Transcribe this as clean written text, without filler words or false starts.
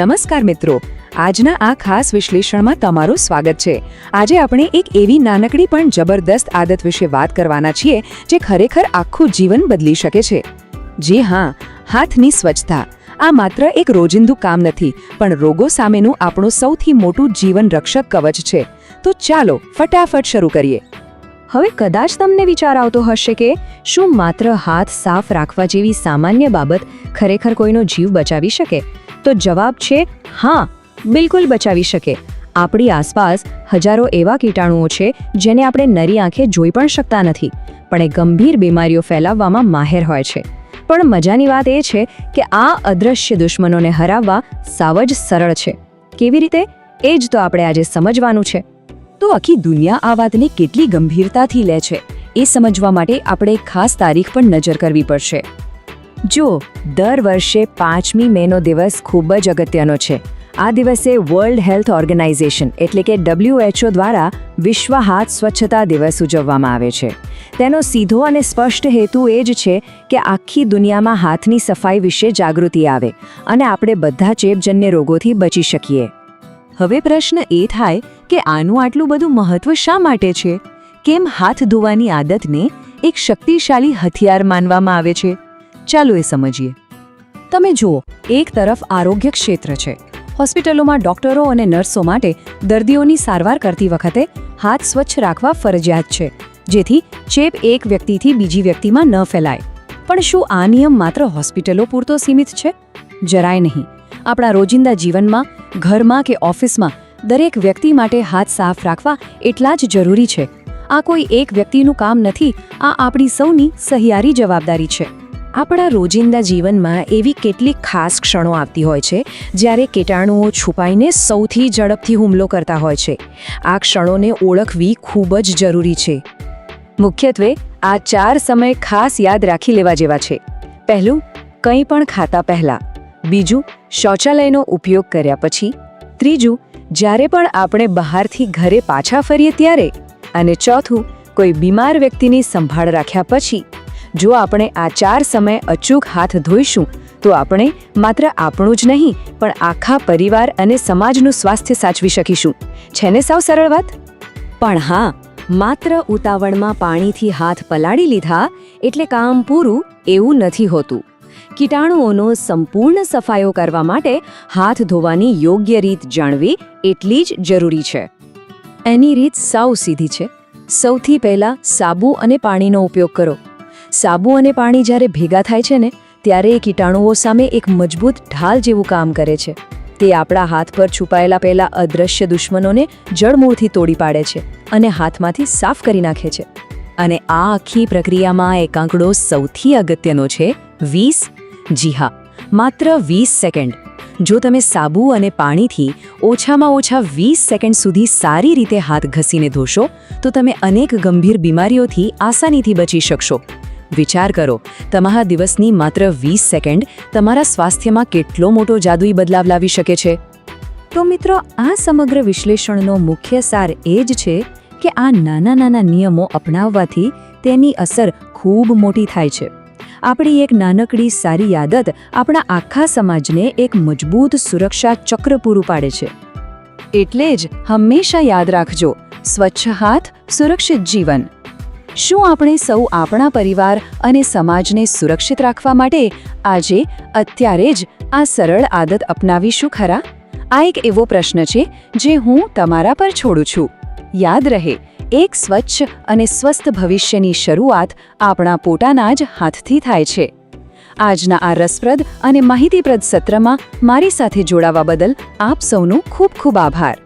નમસ્કાર મિત્રો, આજના આ ખાસ વિશ્લેષણમાં તમારું સ્વાગત છે। આજે આપણે એક એવી નાનકડી પણ જબરદસ્ત આદત વિશે વાત કરવાના છીએ જે ખરેખર આખું જીવન બદલી શકે છે। જી હા, હાથની સ્વચ્છતા। આ માત્ર એક રોજિંદુ કામ નથી, પણ રોગો સામેનું આપણું સૌથી મોટું જીવન રક્ષક કવચ છે। તો ચાલો ફટાફટ શરૂ કરીએ। હવે કદાચ તમને વિચાર આવતો હશે કે શું માત્ર હાથ સાફ રાખવા જેવી સામાન્ય બાબત ખરેખર કોઈનો જીવ બચાવી શકે? તો જવાબ છે હા, બિલકુલ બચાવી શકે। આપણી આસપાસ હજારો એવા કીટાણુઓ છે જેને આપણે નરી આંખે જોઈ પણ શકતા નથી, પણ એ ગંભીર બીમારીઓ ફેલાવવામાં માહેર હોય છે। પણ મજાની વાત એ છે કે આ અદ્રશ્ય દુશ્મનોને હરાવવા સાવ જ સરળ છે। કેવી રીતે? એ જ તો આપણે આજે સમજવાનું છે। તો આખી દુનિયા આ વાતને કેટલી ગંભીરતાથી લે છે એ સમજવા માટે આપણે એક ખાસ તારીખ પર નજર કરવી પડશે। જો દર વર્ષે 5મી મેનો દિવસ ખૂબ જ અગત્યનો છે। આ દિવસે વર્લ્ડ હેલ્થ ઓર્ગેનાઇઝેશન એટલે કે WHO દ્વારા વિશ્વ હાથ સ્વચ્છતા દિવસ ઉજવવામાં આવે છે। તેનો સીધો અને સ્પષ્ટ હેતુ એ જ છે કે આખી દુનિયામાં હાથની સફાઈ વિશે જાગૃતિ આવે અને આપણે બધા ચેપજન્ય રોગોથી બચી શકીએ। હવે પ્રશ્ન એ થાય કે આનું આટલું બધું મહત્વ શા માટે છે? કેમ હાથ ધોવાની આદતને એક શક્તિશાળી હથિયાર માનવામાં આવે છે? ચાલો એ સમજીએ। તમે જુઓ, એક તરફ આરોગ્ય ક્ષેત્ર છે। હોસ્પિટલોમાં ડોક્ટરો અને નર્સો માટે દર્દીઓની સારવાર કરતી વખતે હાથ સ્વચ્છ રાખવા ફરજિયાત છે, જેથી ચેપ એક વ્યક્તિથી બીજી વ્યક્તિમાં ન ફેલાય। પણ શું આ નિયમ માત્ર હોસ્પિટલો પૂરતો સીમિત છે? જરાય નહીં। આપણા રોજિંદા જીવનમાં, ઘરમાં કે ઓફિસમાં દરેક વ્યક્તિ માટે હાથ સાફ રાખવા એટલા જ જરૂરી છે। આ કોઈ એક વ્યક્તિનું કામ નથી, આ આપણી સૌની સહિયારી જવાબદારી છે। આપણા રોજિંદા જીવનમાં એવી કેટલીક ખાસ ક્ષણો આવતી હોય છે જ્યારે કીટાણુઓ છુપાઈને સૌથી ઝડપથી હુમલો કરતા હોય છે। આ ક્ષણોને ઓળખવી ખૂબ જ જરૂરી છે। મુખ્યત્વે આ 4 સમય ખાસ યાદ રાખી લેવા જેવા છે। પહેલું, કંઈ પણ ખાતા પહેલાં। બીજું, શૌચાલયનો ઉપયોગ કર્યા પછી। ત્રીજું, જ્યારે પણ આપણે બહારથી ઘરે પાછા ફરીએ ત્યારે। અને ચોથું, કોઈ બીમાર વ્યક્તિની સંભાળ રાખ્યા પછી। જો આપણે આ 4 સમય અચૂક હાથ ધોઈશું તો આપણે માત્ર આપણું જ નહીં પણ આખા પરિવાર અને સમાજનું સ્વાસ્થ્ય સાચવી શકીશું। છે ને સાવ સરળ વાત? પણ હા, માત્ર ઉતાવળમાં પાણીથી હાથ પલાળી લીધા એટલે કામ પૂરું એવું નથી હોતું। કીટાણુઓનો સંપૂર્ણ સફાયો કરવા માટે હાથ ધોવાની યોગ્ય રીત જાણવી એટલી જ જરૂરી છે। એની રીત સાવ સીધી છે। સૌથી પહેલા સાબુ અને પાણીનો ઉપયોગ કરો। સાબુ અને પાણી જ્યારે ભેગા થાય છે ને, ત્યારે એ કીટાણુઓ સામે એક મજબૂત ઢાલ જેવું કામ કરે છે। તે આપણા હાથ પર છુપાયેલા પહેલા અદ્રશ્ય દુશ્મનોને જડમૂળથી તોડી પાડે છે અને હાથમાંથી સાફ કરી નાખે છે। અને આ આખી પ્રક્રિયામાં એક આંકડો સૌથી અગત્યનો છે, 20। જી હા, માત્ર 20 સેકન્ડ। જો તમે સાબુ અને પાણીથી ઓછામાં ઓછા 20 સેકન્ડ સુધી સારી રીતે હાથ ઘસીને ધોશો તો તમે અનેક ગંભીર બીમારીઓથી આસાનીથી બચી શકશો। વિચાર કરો, તમારા દિવસની માત્ર 20 સેકન્ડ તમારા સ્વાસ્થ્યમાં કેટલો મોટો જાદુઈ બદલાવ લાવી શકે છે। તો મિત્રો, આ સમગ્ર વિશ્લેષણનો મુખ્ય સાર એ જ છે કે આ નાના નાના નિયમો અપનાવવાથી તેની અસર ખૂબ મોટી થાય છે। આપણી એક નાનકડી સારી આદત આપણા આખા સમાજને એક મજબૂત સુરક્ષા ચક્ર પૂરું પાડે છે। એટલે જ હંમેશા યાદ રાખજો, સ્વચ્છ હાથ, સુરક્ષિત જીવન। શું આપણે સૌ આપણા પરિવાર અને સમાજને સુરક્ષિત રાખવા માટે આજે, અત્યારે જ આ સરળ આદત અપનાવીશું ખરા? આ એક એવો પ્રશ્ન છે જે હું તમારા પર છોડું છું। યાદ રહે, એક સ્વચ્છ અને સ્વસ્થ ભવિષ્યની શરૂઆત આપણા પોતાના જ હાથથી થાય છે। આજના આ રસપ્રદ અને માહિતીપ્રદ સત્રમાં મારી સાથે જોડાવા બદલ આપ સૌનો ખૂબ ખૂબ આભાર।